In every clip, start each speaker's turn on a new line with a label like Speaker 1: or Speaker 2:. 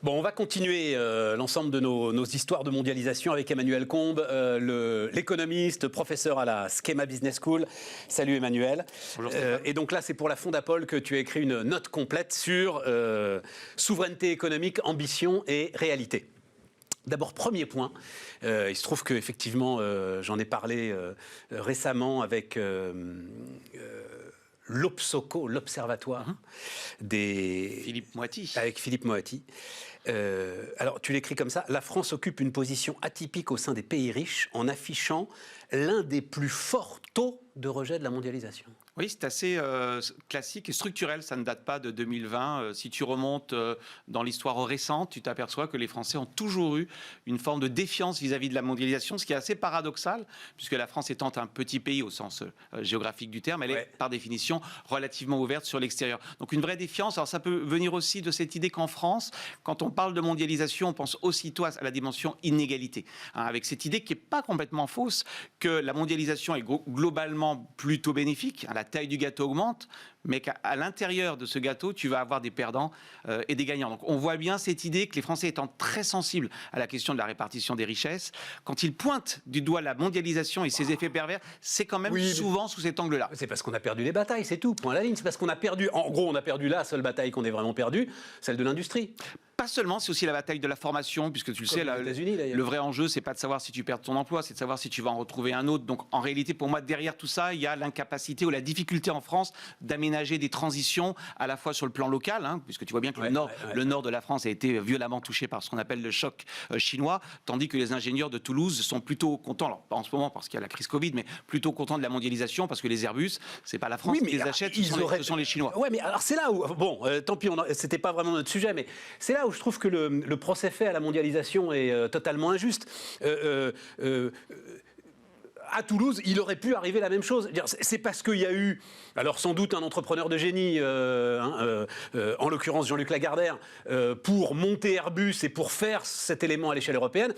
Speaker 1: Bon, on va continuer l'ensemble de nos histoires de mondialisation avec Emmanuel Combes, l'économiste, professeur à la Schema Business School. Salut Emmanuel.
Speaker 2: Bonjour.
Speaker 1: Et donc là, c'est pour la Fondapol que tu as écrit une note complète sur souveraineté économique, ambition et réalité. D'abord, premier point, il se trouve qu'effectivement, j'en ai parlé récemment avec l'Obsoco, l'Observatoire des...
Speaker 2: Philippe Moati.
Speaker 1: Avec Philippe Moati. Alors, tu l'écris comme ça. La France occupe une position atypique au sein des pays riches en affichant l'un des plus forts taux de rejet de la mondialisation.
Speaker 2: Oui, c'est assez classique et structurel. Ça ne date pas de 2020. Si tu remontes dans l'histoire récente, tu t'aperçois que les Français ont toujours eu une forme de défiance vis-à-vis de la mondialisation, ce qui est assez paradoxal, puisque la France étant un petit pays au sens géographique du terme, elle est par définition relativement ouverte sur l'extérieur. Donc une vraie défiance. Alors ça peut venir aussi de cette idée qu'en France, quand on parle de mondialisation, on pense aussitôt à la dimension inégalité. Avec cette idée qui n'est pas complètement fausse, que la mondialisation est globalement plutôt bénéfique. La taille du gâteau augmente, mais qu'à l'intérieur de ce gâteau, tu vas avoir des perdants et des gagnants. Donc on voit bien cette idée que les Français étant très sensibles à la question de la répartition des richesses, quand ils pointent du doigt la mondialisation et ses effets pervers, c'est quand même souvent sous cet angle-là.
Speaker 1: C'est parce qu'on a perdu les batailles, c'est tout, point à la ligne. C'est parce qu'on a perdu, en gros, on a perdu la seule bataille qu'on ait vraiment perdue, celle de l'industrie.
Speaker 2: Pas seulement, c'est aussi la bataille de la formation, puisque tu le sais, le vrai enjeu, c'est pas de savoir si tu perds ton emploi, c'est de savoir si tu vas en retrouver un autre. Donc en réalité, pour moi, derrière tout ça, il y a l'incapacité ou la difficulté en France d'aménager des transitions à la fois sur le plan local, puisque tu vois bien que le nord de la France a été violemment touché par ce qu'on appelle le choc chinois, tandis que les ingénieurs de Toulouse sont plutôt contents, alors pas en ce moment parce qu'il y a la crise Covid, mais plutôt contents de la mondialisation, parce que les Airbus, c'est pas la France qui les achète, ce sont les Chinois.
Speaker 1: Ouais, mais alors c'est là où, bon, tant pis, c'était pas vraiment notre sujet, mais c'est là où je trouve que le procès fait à la mondialisation est totalement injuste. À Toulouse, il aurait pu arriver la même chose. C'est parce qu'il y a eu, alors sans doute un entrepreneur de génie, en l'occurrence Jean-Luc Lagardère, pour monter Airbus et pour faire cet élément à l'échelle européenne,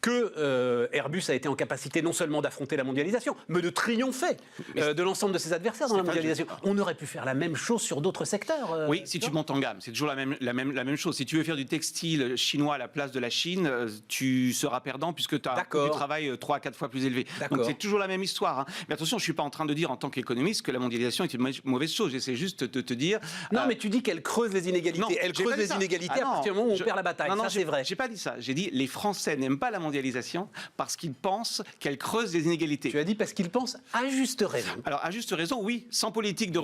Speaker 1: que Airbus a été en capacité non seulement d'affronter la mondialisation, mais de triompher de l'ensemble de ses adversaires dans la mondialisation. On aurait pu faire la même chose sur d'autres secteurs.
Speaker 2: Oui, si tu montes en gamme, c'est toujours la même chose. Si tu veux faire du textile chinois à la place de la Chine, tu seras perdant puisque tu as un coût du travail 3 à 4 fois plus élevé. Donc c'est toujours la même histoire. Mais attention, je ne suis pas en train de dire en tant qu'économiste que la mondialisation est une mauvaise chose. J'essaie juste de te dire...
Speaker 1: Non, mais tu dis qu'elle creuse les inégalités. Non, elle creuse les inégalités à partir du moment où on perd la bataille.
Speaker 2: Non,
Speaker 1: ça, c'est vrai.
Speaker 2: J'ai pas dit ça. J'ai dit les Français n'aiment pas la mondialisation parce qu'ils pensent qu'elle creuse les inégalités.
Speaker 1: Tu as dit parce qu'ils pensent à juste raison.
Speaker 2: Alors, à juste raison, oui. Sans politique de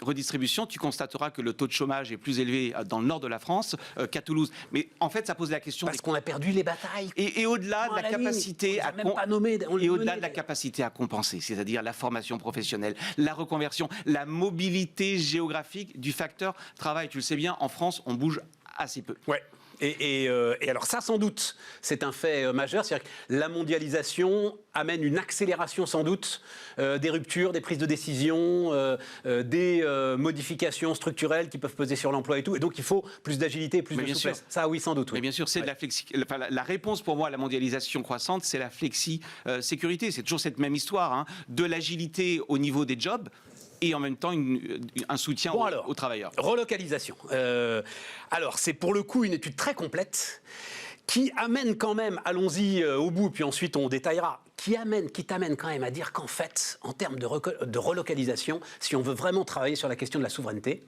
Speaker 2: redistribution, tu constateras que le taux de chômage est plus élevé dans le nord de la France qu'à Toulouse. Mais en fait, ça pose la question...
Speaker 1: Parce qu'on a perdu les batailles.
Speaker 2: Et au-delà de la capacité à... Et au-delà de la capacité à compenser, c'est-à-dire la formation professionnelle, la reconversion, la mobilité géographique du facteur travail. Tu le sais bien, en France, on bouge assez peu.
Speaker 1: Ouais. Et alors ça, sans doute, c'est un fait majeur. C'est-à-dire que la mondialisation amène une accélération, sans doute, des ruptures, des prises de décision, des modifications structurelles qui peuvent peser sur l'emploi et tout. Et donc, il faut plus d'agilité et plus de souplesse. Ça, oui, sans doute. Oui.
Speaker 2: Mais bien sûr, c'est de la réponse pour moi à la mondialisation croissante, c'est la flexi-sécurité. C'est toujours cette même histoire, de l'agilité au niveau des jobs, et en même temps un soutien aux travailleurs. Relocalisation.
Speaker 1: Alors, c'est pour le coup une étude très complète qui amène quand même, allons-y au bout, puis ensuite on détaillera, qui t'amène quand même à dire qu'en fait, en termes de relocalisation, si on veut vraiment travailler sur la question de la souveraineté,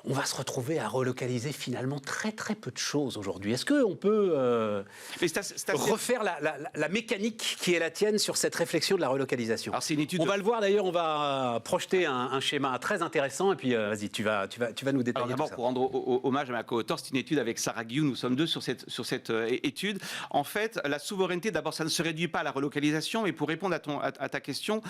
Speaker 1: on va se retrouver à relocaliser finalement très très peu de choses aujourd'hui. Est-ce qu'on peut refaire la mécanique qui est la tienne sur cette réflexion de la relocalisation?
Speaker 2: Alors, c'est une étude.
Speaker 1: On va le voir d'ailleurs, on va projeter un schéma très intéressant et puis vas-y, tu vas nous détailler.
Speaker 2: Alors d'abord, pour rendre hommage à ma co-auteur, c'est une étude avec Sarah Guillou, nous sommes deux sur cette étude. En fait, la souveraineté, d'abord, ça ne se réduit pas à la relocalisation, mais pour répondre à ta question,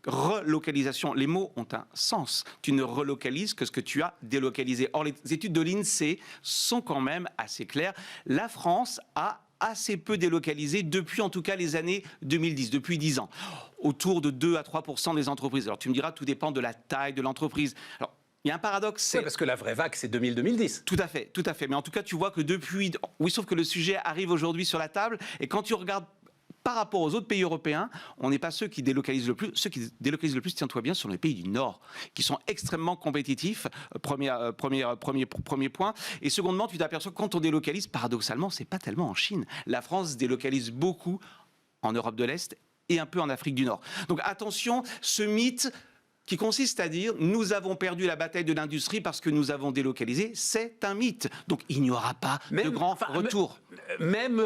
Speaker 2: relocalisation, les mots ont un sens. Tu ne relocalises que ce que tu as délocalisé. Or, les études de l'INSEE sont quand même assez claires. La France a assez peu délocalisé depuis en tout cas les années 2010, depuis 10 ans. Autour de 2 à 3% des entreprises. Alors tu me diras, tout dépend de la taille de l'entreprise. Alors, il y a un paradoxe.
Speaker 1: Oui, parce que la vraie vague, c'est 2000-2010.
Speaker 2: Tout à fait. Mais en tout cas, tu vois que depuis... Oui, sauf que le sujet arrive aujourd'hui sur la table. Et quand tu regardes par rapport aux autres pays européens, on n'est pas ceux qui délocalisent le plus. Ceux qui délocalisent le plus, tiens-toi bien, sont les pays du Nord, qui sont extrêmement compétitifs, premier point. Et secondement, tu t'aperçois que quand on délocalise, paradoxalement, c'est pas tellement en Chine. La France délocalise beaucoup en Europe de l'Est et un peu en Afrique du Nord. Donc attention, ce mythe qui consiste à dire nous avons perdu la bataille de l'industrie parce que nous avons délocalisé, c'est un mythe. Donc il n'y aura pas de grand retour.
Speaker 1: Même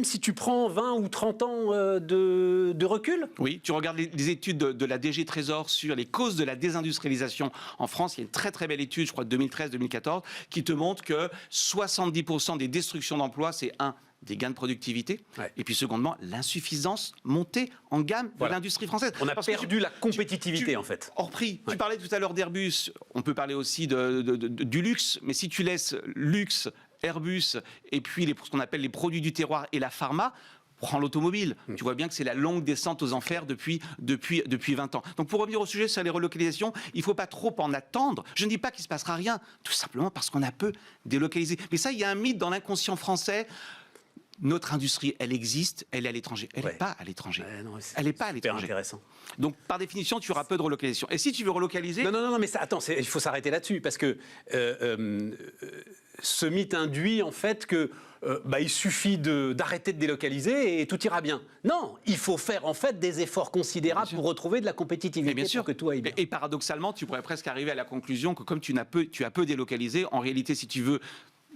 Speaker 1: si tu prends 20 ou 30 ans de recul.
Speaker 2: Oui, tu regardes les études de la DG Trésor sur les causes de la désindustrialisation en France. Il y a une très très belle étude, je crois de 2013-2014, qui te montre que 70% des destructions d'emplois, c'est des gains de productivité, et puis secondement, l'insuffisance montée en gamme de l'industrie française.
Speaker 1: On a perdu la compétitivité, en fait.
Speaker 2: Hors prix. Tu parlais tout à l'heure d'Airbus, on peut parler aussi du luxe, mais si tu laisses luxe, Airbus, et puis ce qu'on appelle les produits du terroir et la pharma, prends l'automobile. Tu vois bien que c'est la longue descente aux enfers depuis 20 ans. Donc pour revenir au sujet sur les relocalisations, il ne faut pas trop en attendre. Je ne dis pas qu'il ne se passera rien, tout simplement parce qu'on a peu délocalisé. Mais ça, il y a un mythe dans l'inconscient français. Notre industrie, elle existe, elle est à l'étranger. Elle n'est pas à l'étranger. Elle n'est pas à l'étranger.
Speaker 1: Intéressant.
Speaker 2: Donc, par définition, tu auras peu de relocalisation. Et si tu veux relocaliser...
Speaker 1: Non, mais attends, il faut s'arrêter là-dessus, parce que ce mythe induit, en fait, que il suffit d'arrêter de délocaliser et tout ira bien. Non, il faut faire, en fait, des efforts considérables pour retrouver de la compétitivité,
Speaker 2: bien sûr.
Speaker 1: pour que tout aille bien.
Speaker 2: Et paradoxalement, tu pourrais presque arriver à la conclusion que comme tu as peu délocalisé, en réalité, si tu veux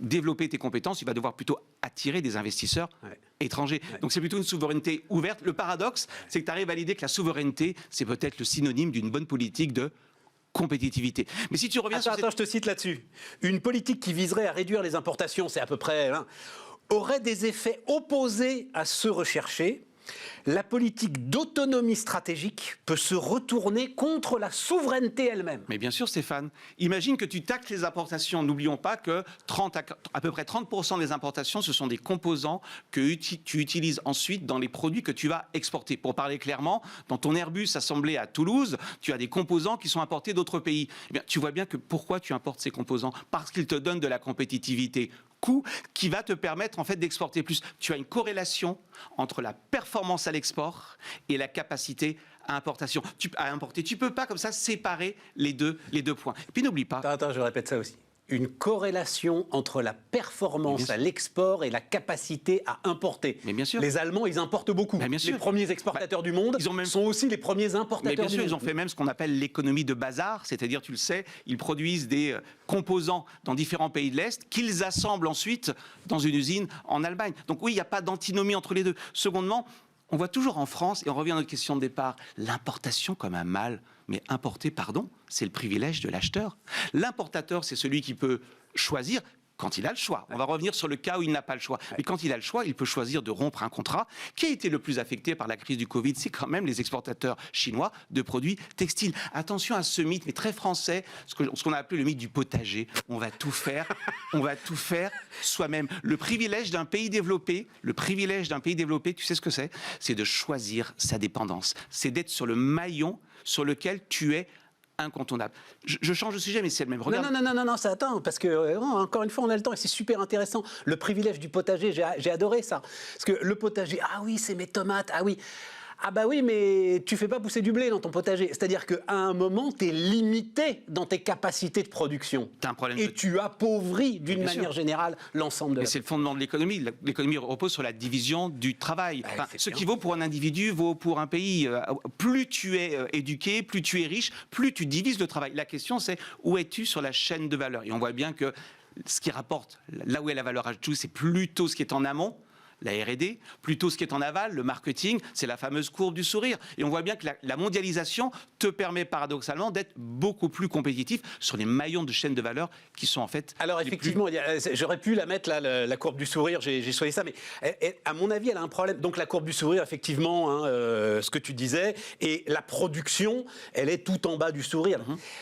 Speaker 2: développer tes compétences, tu vas devoir plutôt attirer des investisseurs étrangers. Donc c'est plutôt une souveraineté ouverte. Le paradoxe, c'est que tu arrives à l'idée que la souveraineté, c'est peut-être le synonyme d'une bonne politique de compétitivité. Mais si tu reviens
Speaker 1: Attends, je te cite là-dessus. Une politique qui viserait à réduire les importations, c'est à peu près, aurait des effets opposés à ceux recherchés. La politique d'autonomie stratégique peut se retourner contre la souveraineté elle-même.
Speaker 2: Mais bien sûr, Stéphane. Imagine que tu taxes les importations. N'oublions pas que à peu près 30% des importations, ce sont des composants que tu utilises ensuite dans les produits que tu vas exporter. Pour parler clairement, dans ton Airbus assemblé à Toulouse, tu as des composants qui sont importés d'autres pays. Eh bien, tu vois bien que pourquoi tu importes ces composants ? Parce qu'ils te donnent de la compétitivité coût qui va te permettre en fait d'exporter plus. Tu as une corrélation entre la performance à l'export et la capacité à importer. Tu peux pas comme ça séparer les deux points. Et puis n'oublie pas.
Speaker 1: Attends, je répète ça aussi. Une corrélation entre la performance à l'export et la capacité à importer.
Speaker 2: Mais bien sûr.
Speaker 1: Les Allemands, ils importent beaucoup. Les premiers exportateurs du monde sont aussi les premiers importateurs du monde.
Speaker 2: Ils ont fait même ce qu'on appelle l'économie de bazar, c'est-à-dire, tu le sais, ils produisent des composants dans différents pays de l'Est qu'ils assemblent ensuite dans une usine en Allemagne. Donc oui, il n'y a pas d'antinomie entre les deux. Secondement, on voit toujours en France, et on revient à notre question de départ, l'importation comme un mal. Mais importer, pardon, c'est le privilège de l'acheteur. L'importateur, c'est celui qui peut choisir quand il a le choix. On va revenir sur le cas où il n'a pas le choix. Mais quand il a le choix, il peut choisir de rompre un contrat. Qui a été le plus affecté par la crise du Covid ? C'est quand même les exportateurs chinois de produits textiles. Attention à ce mythe, mais très français, ce qu'on a appelé le mythe du potager. On va tout faire soi-même. Le privilège d'un pays développé, tu sais ce que c'est ? C'est de choisir sa dépendance. C'est d'être sur le maillon sur lequel tu es incontournable. Je change de sujet, mais c'est le même.
Speaker 1: Regarde. Non, ça attend, parce que, encore une fois, on a le temps, et c'est super intéressant. Le privilège du potager, j'ai adoré ça. Parce que le potager, ah oui, c'est mes tomates, ah oui. Ah bah oui, mais tu fais pas pousser du blé dans ton potager. C'est-à-dire qu'à un moment, tu es limité dans tes capacités de production.
Speaker 2: T'as un problème
Speaker 1: tu appauvris, d'une manière générale, l'ensemble de la...
Speaker 2: C'est le fondement de l'économie. L'économie repose sur la division du travail. Ce qui vaut pour un individu vaut pour un pays. Plus tu es éduqué, plus tu es riche, plus tu divises le travail. La question, c'est où es-tu sur la chaîne de valeur ? Et on voit bien que ce qui rapporte, là où est la valeur ajoutée, c'est plutôt ce qui est en amont, la R&D, plutôt ce qui est en aval, le marketing, c'est la fameuse courbe du sourire. Et on voit bien que la mondialisation te permet paradoxalement d'être beaucoup plus compétitif sur les maillons de chaîne de valeur qui sont en fait...
Speaker 1: Alors effectivement, j'aurais pu la mettre, là, la courbe du sourire, j'ai choisi ça, mais à mon avis, elle a un problème. Donc la courbe du sourire, effectivement, ce que tu disais, et la production, elle est tout en bas du sourire.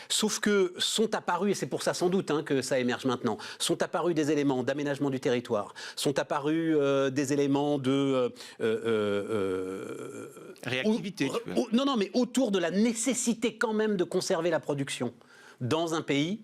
Speaker 1: Sauf que sont apparus, et c'est pour ça sans doute que ça émerge maintenant, sont apparus des éléments d'aménagement du territoire, sont apparus des éléments de...
Speaker 2: réactivité.
Speaker 1: Non, mais autour de la nécessité quand même de conserver la production dans un pays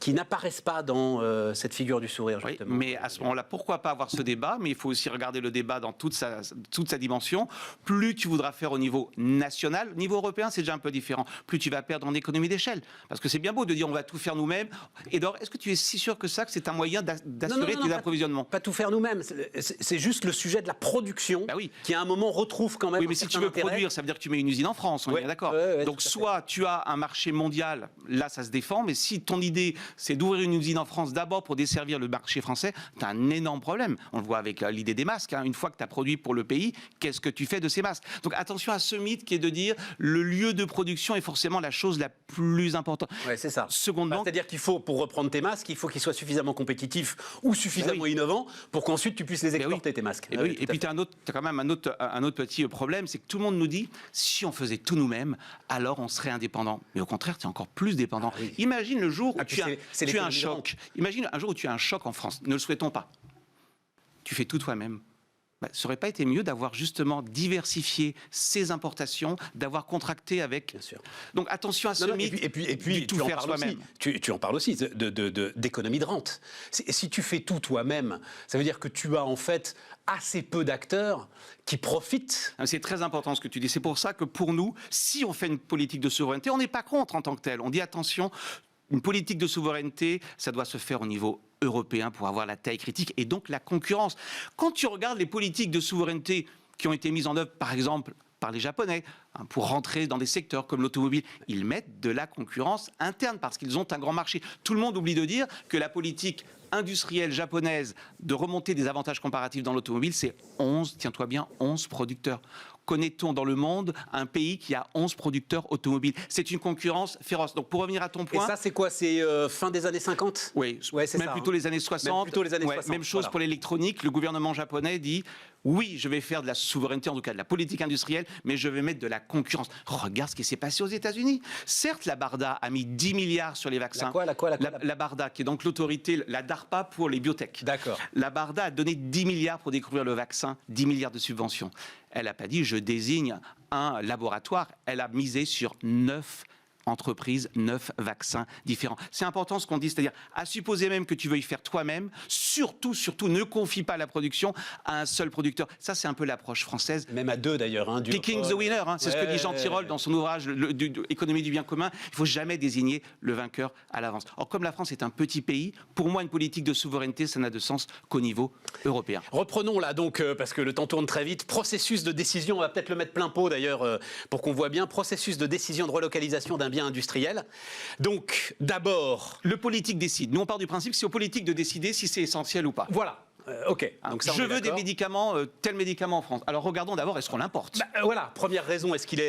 Speaker 1: qui n'apparaissent pas dans cette figure du sourire,
Speaker 2: Oui,
Speaker 1: justement.
Speaker 2: mais à ce moment-là, pourquoi pas avoir ce débat? Mais il faut aussi regarder le débat dans toute sa dimension. Plus tu voudras faire au niveau national, au niveau européen, c'est déjà un peu différent. Plus tu vas perdre en économie d'échelle. Parce que c'est bien beau de dire on va tout faire nous-mêmes. Et donc, est-ce que tu es si sûr que ça, que c'est un moyen d'assurer tes approvisionnements?
Speaker 1: Pas tout faire nous-mêmes. C'est juste le sujet de la production
Speaker 2: Bah oui.
Speaker 1: qui, à un moment, retrouve quand même.
Speaker 2: Oui, mais si tu veux produire, ça veut dire que tu mets une usine en France, on est bien d'accord. Donc, soit tu as un marché mondial, là, ça se défend, mais si ton idée, c'est d'ouvrir une usine en France d'abord pour desservir le marché français, tu as un énorme problème. On le voit avec l'idée des masques. Une fois que tu as produit pour le pays, qu'est-ce que tu fais de ces masques? Donc, attention à ce mythe qui est de dire le lieu de production est forcément la chose la plus importante.
Speaker 1: Oui, c'est ça.
Speaker 2: Secondement,
Speaker 1: c'est-à-dire qu'il faut, pour reprendre tes masques, il faut qu'ils soient suffisamment compétitifs ou suffisamment innovants pour qu'ensuite tu puisses les exporter, tes masques.
Speaker 2: Et puis tu as quand même un autre petit problème, c'est que tout le monde nous dit, si on faisait tout nous-mêmes, alors on serait indépendant. Mais au contraire, tu es encore plus dépendant.
Speaker 1: Ah oui.
Speaker 2: Imagine le jour où tu as un
Speaker 1: choc.
Speaker 2: Imagine un jour où tu as un choc en France. Ne le souhaitons pas. Tu fais tout toi-même. Ça n'aurait pas été mieux d'avoir justement diversifié ses importations, d'avoir contracté avec...
Speaker 1: Bien sûr.
Speaker 2: Donc attention à ce mythe.
Speaker 1: Et puis
Speaker 2: tout faire soi-même.
Speaker 1: Tu en parles aussi d'économie de rente. Si tu fais tout toi-même, ça veut dire que tu as en fait assez peu d'acteurs qui profitent.
Speaker 2: C'est très important ce que tu dis. C'est pour ça que pour nous, si on fait une politique de souveraineté, on n'est pas contre en tant que tel. On dit attention, une politique de souveraineté, ça doit se faire au niveau européen pour avoir la taille critique et donc la concurrence. Quand tu regardes les politiques de souveraineté qui ont été mises en œuvre, par exemple, par les Japonais, pour rentrer dans des secteurs comme l'automobile, ils mettent de la concurrence interne parce qu'ils ont un grand marché. Tout le monde oublie de dire que la politique industrielle japonaise de remonter des avantages comparatifs dans l'automobile, c'est 11, tiens-toi bien, 11 producteurs. Connaît-on dans le monde un pays qui a 11 producteurs automobiles? C'est une concurrence féroce. Donc pour revenir à ton point...
Speaker 1: Et ça, c'est quoi? C'est fin des années 50?
Speaker 2: Oui,
Speaker 1: c'est
Speaker 2: même
Speaker 1: ça,
Speaker 2: plutôt les années 60.
Speaker 1: Même plutôt les années 60.
Speaker 2: Même chose pour l'électronique. Le gouvernement japonais dit, oui, je vais faire de la souveraineté, en tout cas de la politique industrielle, mais je vais mettre de la concurrence. Regarde ce qui s'est passé aux États-Unis. Certes, la BARDA a mis 10 milliards sur les vaccins. La BARDA, qui est donc l'autorité, la DARPA pour les biotech.
Speaker 1: D'accord.
Speaker 2: La BARDA a donné 10 milliards pour découvrir le vaccin, 10 milliards de subventions. Elle n'a pas dit, je désigne un laboratoire. Elle a misé sur 9 entreprises, 9 vaccins différents. C'est important ce qu'on dit, c'est-à-dire, à supposer même que tu veuilles faire toi-même, surtout, ne confie pas la production à un seul producteur. Ça, c'est un peu l'approche française.
Speaker 1: Même à deux, d'ailleurs.
Speaker 2: Picking the winner, c'est ce que dit Jean Tirole dans son ouvrage Économie du bien commun. Il ne faut jamais désigner le vainqueur à l'avance. Or, comme la France est un petit pays, pour moi, une politique de souveraineté, ça n'a de sens qu'au niveau européen.
Speaker 1: Reprenons là, donc, parce que le temps tourne très vite. Processus de décision, on va peut-être le mettre plein pot, d'ailleurs, pour qu'on voit bien. Processus de décision de relocalisation d'un bien industriel. Donc, d'abord...
Speaker 2: Le politique décide. Nous, on part du principe que c'est au politique de décider si c'est essentiel ou pas.
Speaker 1: Voilà. Ok. Donc ça,
Speaker 2: je veux des médicaments, tel médicament en France. Alors regardons d'abord, est-ce qu'on l'importe?
Speaker 1: Voilà, première raison, est-ce qu'il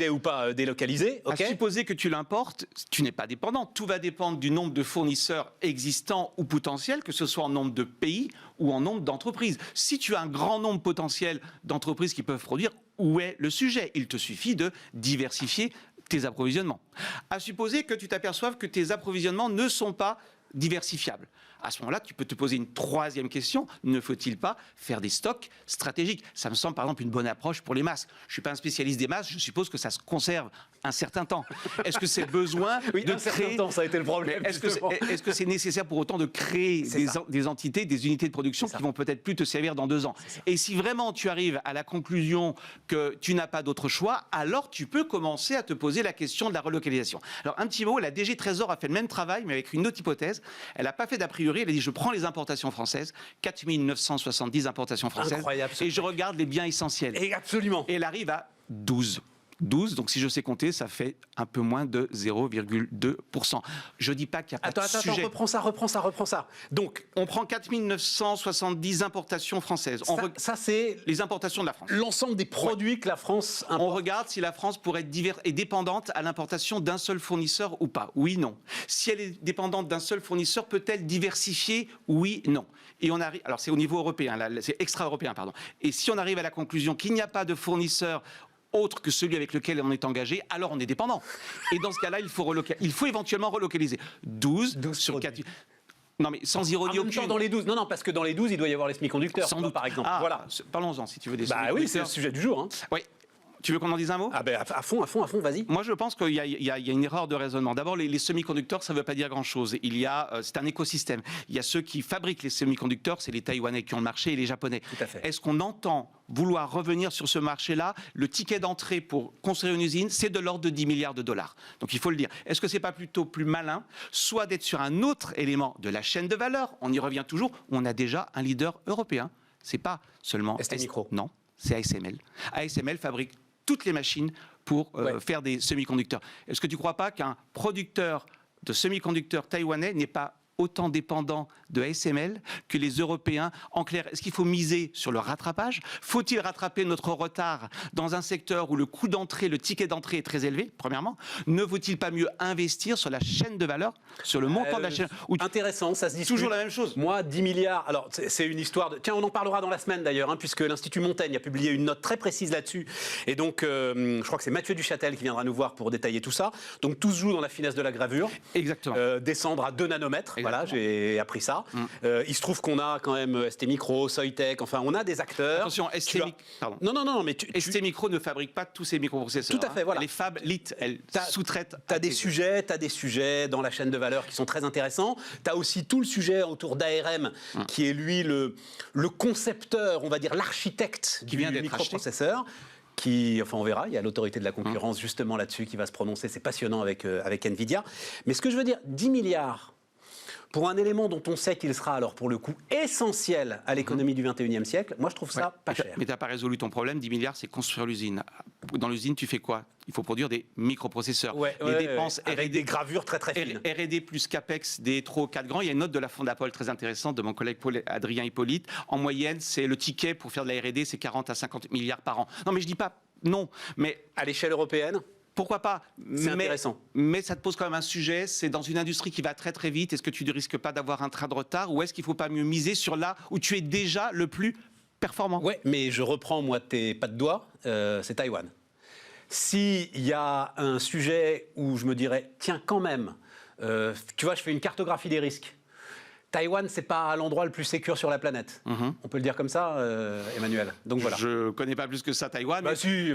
Speaker 1: est ou pas délocalisé?
Speaker 2: À supposer que tu l'importes, tu n'es pas dépendant. Tout va dépendre du nombre de fournisseurs existants ou potentiels, que ce soit en nombre de pays ou en nombre d'entreprises. Si tu as un grand nombre potentiel d'entreprises qui peuvent produire, où est le sujet? Il te suffit de diversifier tes approvisionnements. À supposer que tu t'aperçoives que tes approvisionnements ne sont pas diversifiables. À ce moment-là, tu peux te poser une troisième question. Ne faut-il pas faire des stocks stratégiques? Ça me semble par exemple une bonne approche pour les masques. Je ne suis pas un spécialiste des masques, je suppose que ça se conserve un certain temps. Est-ce que c'est besoin de créer...
Speaker 1: certain temps, ça a été le problème.
Speaker 2: Est-ce que c'est nécessaire pour autant de créer des entités, des unités de production qui vont peut-être plus te servir dans 2 ans? Et si vraiment tu arrives à la conclusion que tu n'as pas d'autre choix, alors tu peux commencer à te poser la question de la relocalisation. Alors un petit mot, la DG Trésor a fait le même travail, mais avec une autre hypothèse. Elle n'a pas fait d'a priori, elle a dit je prends les importations françaises, 4 970 importations françaises,
Speaker 1: incroyable,
Speaker 2: et je regarde les biens essentiels.
Speaker 1: Et absolument.
Speaker 2: Et elle arrive à 12. 12, donc si je sais compter, ça fait un peu moins de 0,2%. Je ne dis pas qu'il n'y a pas de sujet.
Speaker 1: Reprends ça. Donc,
Speaker 2: on prend 4 970 importations françaises.
Speaker 1: Ça, c'est
Speaker 2: les importations de la France.
Speaker 1: L'ensemble des produits que la France importe.
Speaker 2: On regarde si la France pourrait être dépendante à l'importation d'un seul fournisseur ou pas. Oui, non. Si elle est dépendante d'un seul fournisseur, peut-elle diversifier? Oui, non. Et on arrive, alors c'est au niveau européen, là, c'est extra-européen, pardon. Et si on arrive à la conclusion qu'il n'y a pas de fournisseur autre que celui avec lequel on est engagé, alors on est dépendant. Et dans ce cas-là, il faut éventuellement relocaliser. 12 sur 4... Non, mais sans ironie aucune.
Speaker 1: Dans les 12. Non, parce que dans les 12, il doit y avoir les semi-conducteurs,
Speaker 2: sans doute,
Speaker 1: par exemple.
Speaker 2: Voilà. Parlons-en, si tu veux, des
Speaker 1: oui, c'est le sujet du jour.
Speaker 2: Oui. Tu veux qu'on en dise un mot?
Speaker 1: Ah ben à fond, vas-y.
Speaker 2: Moi, je pense qu'il y a une erreur de raisonnement. D'abord, les semi-conducteurs, ça ne veut pas dire grand-chose. C'est un écosystème. Il y a ceux qui fabriquent les semi-conducteurs, c'est les Taïwanais qui ont le marché et les Japonais.
Speaker 1: Tout à fait.
Speaker 2: Est-ce qu'on entend vouloir revenir sur ce marché-là? Le ticket d'entrée pour construire une usine, c'est de l'ordre de 10 milliards de dollars. Donc, il faut le dire. Est-ce que c'est pas plutôt plus malin, soit d'être sur un autre élément de la chaîne de valeur? On y revient toujours. On a déjà un leader européen. C'est pas seulement
Speaker 1: STMicro.
Speaker 2: Non, c'est ASML. ASML fabrique toutes les machines pour faire des semi-conducteurs. Est-ce que tu ne crois pas qu'un producteur de semi-conducteurs taïwanais n'est pas autant dépendant de ASML que les Européens? En clair, est-ce qu'il faut miser sur le rattrapage? Faut-il rattraper notre retard dans un secteur où le coût d'entrée, le ticket d'entrée est très élevé, premièrement? Ne vaut-il pas mieux investir sur la chaîne de valeur, sur le montant de la chaîne?
Speaker 1: Intéressant, ça se dit
Speaker 2: toujours la même chose.
Speaker 1: Moi, 10 milliards, alors c'est une histoire de... Tiens, on en parlera dans la semaine d'ailleurs, hein, puisque l'Institut Montaigne a publié une note très précise là-dessus. Et donc, je crois que c'est Mathieu Duchâtel qui viendra nous voir pour détailler tout ça. Donc, tout se joue dans la finesse de la gravure.
Speaker 2: Exactement.
Speaker 1: Descendre à 2 nanomètres. Voilà, j'ai appris ça. Il se trouve qu'on a quand même STMicro, Soitec, enfin, on a des acteurs.
Speaker 2: Attention,
Speaker 1: pardon. Non, mais
Speaker 2: STMicro ne fabrique pas tous ces microprocesseurs.
Speaker 1: Tout à fait, voilà.
Speaker 2: Les fab lit, elles sous-traitent.
Speaker 1: T'as des sujets dans la chaîne de valeur qui sont très intéressants. T'as aussi tout le sujet autour d'ARM, qui est lui le concepteur, on va dire l'architecte du microprocesseur. Enfin on verra, il y a l'autorité de la concurrence justement là-dessus qui va se prononcer. C'est passionnant avec Nvidia. Mais ce que je veux dire, 10 milliards... pour un élément dont on sait qu'il sera alors pour le coup essentiel à l'économie du 21e siècle, moi je trouve ça pas cher.
Speaker 2: Mais tu n'as pas résolu ton problème, 10 milliards c'est construire l'usine. Dans l'usine tu fais quoi? Il faut produire des microprocesseurs.
Speaker 1: Les dépenses avec des gravures très très fines.
Speaker 2: R&D plus CAPEX des 3 ou 4 grands. Il y a une note de la Fondapol très intéressante de mon collègue Adrien Hippolyte. En moyenne, c'est le ticket pour faire de la R&D, c'est 40 à 50 milliards par an. Non mais je dis pas non, mais
Speaker 1: à l'échelle européenne,
Speaker 2: pourquoi pas?
Speaker 1: C'est intéressant.
Speaker 2: Mais ça te pose quand même un sujet, c'est dans une industrie qui va très très vite, est-ce que tu ne risques pas d'avoir un train de retard ou est-ce qu'il ne faut pas mieux miser sur là où tu es déjà le plus performant?
Speaker 1: Oui, mais je reprends moi tes pas de doigts, c'est Taïwan. S'il y a un sujet où je me dirais, tiens quand même, tu vois, je fais une cartographie des risques. Taïwan, c'est pas l'endroit le plus sécure sur la planète. On peut le dire comme ça, Emmanuel. Donc voilà.
Speaker 2: Je connais pas plus que ça Taïwan.
Speaker 1: Bah
Speaker 2: mais...
Speaker 1: si,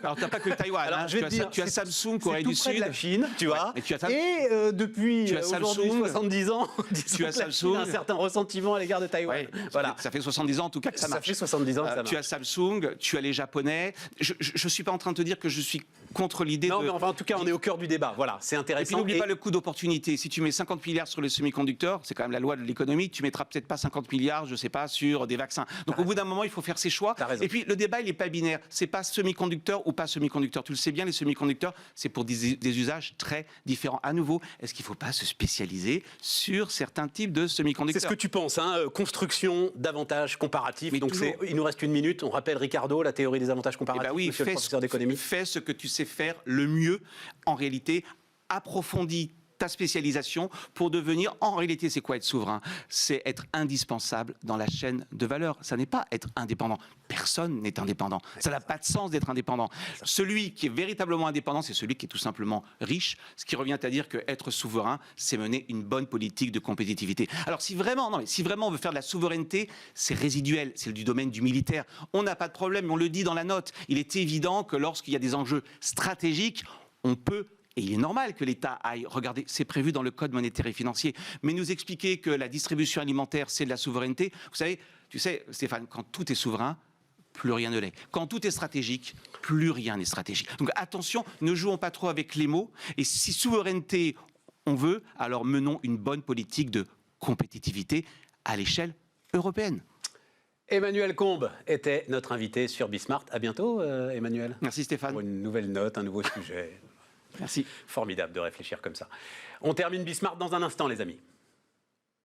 Speaker 2: alors t'as pas que Taïwan.
Speaker 1: Alors,
Speaker 2: hein. Tu as Samsung, Corée du Sud.
Speaker 1: De la Chine, tu vois.
Speaker 2: Et
Speaker 1: depuis aujourd'hui 70 ans,
Speaker 2: tu as Samsung.
Speaker 1: Un certain ressentiment à l'égard de Taïwan.
Speaker 2: Ouais,
Speaker 1: voilà.
Speaker 2: Ça fait 70 ans en tout cas que ça marche.
Speaker 1: Ça fait 70 ans que ça marche.
Speaker 2: Tu as Samsung, tu as les Japonais. Je suis pas en train de te dire que je suis contre l'idée
Speaker 1: Non, mais enfin, en tout cas, on est au cœur du débat. Voilà, c'est intéressant.
Speaker 2: Et puis n'oublie pas le coût d'opportunité. Si tu mets 50 milliards sur les semi-conducteurs, c'est quand même la loi de l'économie, tu mettras peut-être pas 50 milliards, je sais pas, sur des vaccins. Donc au bout d'un moment, il faut faire ses choix. Et puis le débat, il n'est pas binaire. C'est pas semi-conducteur ou pas semi-conducteur. Tu le sais bien, les semi-conducteurs, c'est pour des usages très différents. À nouveau, est-ce qu'il ne faut pas se spécialiser sur certains types de semi-conducteurs?
Speaker 1: C'est ce que tu penses, hein, construction d'avantages comparatifs. Mais donc il nous reste une minute. On rappelle Ricardo, la théorie des avantages comparatifs.
Speaker 2: Oui,
Speaker 1: monsieur le professeur d'économie.
Speaker 2: Fais ce que tu sais faire le mieux. En réalité, approfondis ta spécialisation pour devenir, en réalité, c'est quoi être souverain? C'est être indispensable dans la chaîne de valeur. Ça n'est pas être indépendant. Personne n'est indépendant. Ça n'a pas de sens d'être indépendant. Celui qui est véritablement indépendant, c'est celui qui est tout simplement riche, ce qui revient à dire qu'être souverain, c'est mener une bonne politique de compétitivité. Alors si vraiment on veut faire de la souveraineté, c'est résiduel, c'est du domaine du militaire. On n'a pas de problème, on le dit dans la note. Il est évident que lorsqu'il y a des enjeux stratégiques, on peut... Et il est normal que l'État aille regarder, c'est prévu dans le Code monétaire et financier, mais nous expliquer que la distribution alimentaire, c'est de la souveraineté. Tu sais, Stéphane, quand tout est souverain, plus rien ne l'est. Quand tout est stratégique, plus rien n'est stratégique. Donc attention, ne jouons pas trop avec les mots. Et si souveraineté on veut, alors menons une bonne politique de compétitivité à l'échelle européenne.
Speaker 1: Emmanuel Combes était notre invité sur Bismart. À bientôt, Emmanuel.
Speaker 2: Merci Stéphane.
Speaker 1: Pour une nouvelle note, un nouveau sujet.
Speaker 2: Merci.
Speaker 1: Formidable de réfléchir comme ça. On termine Bismart dans un instant, les amis.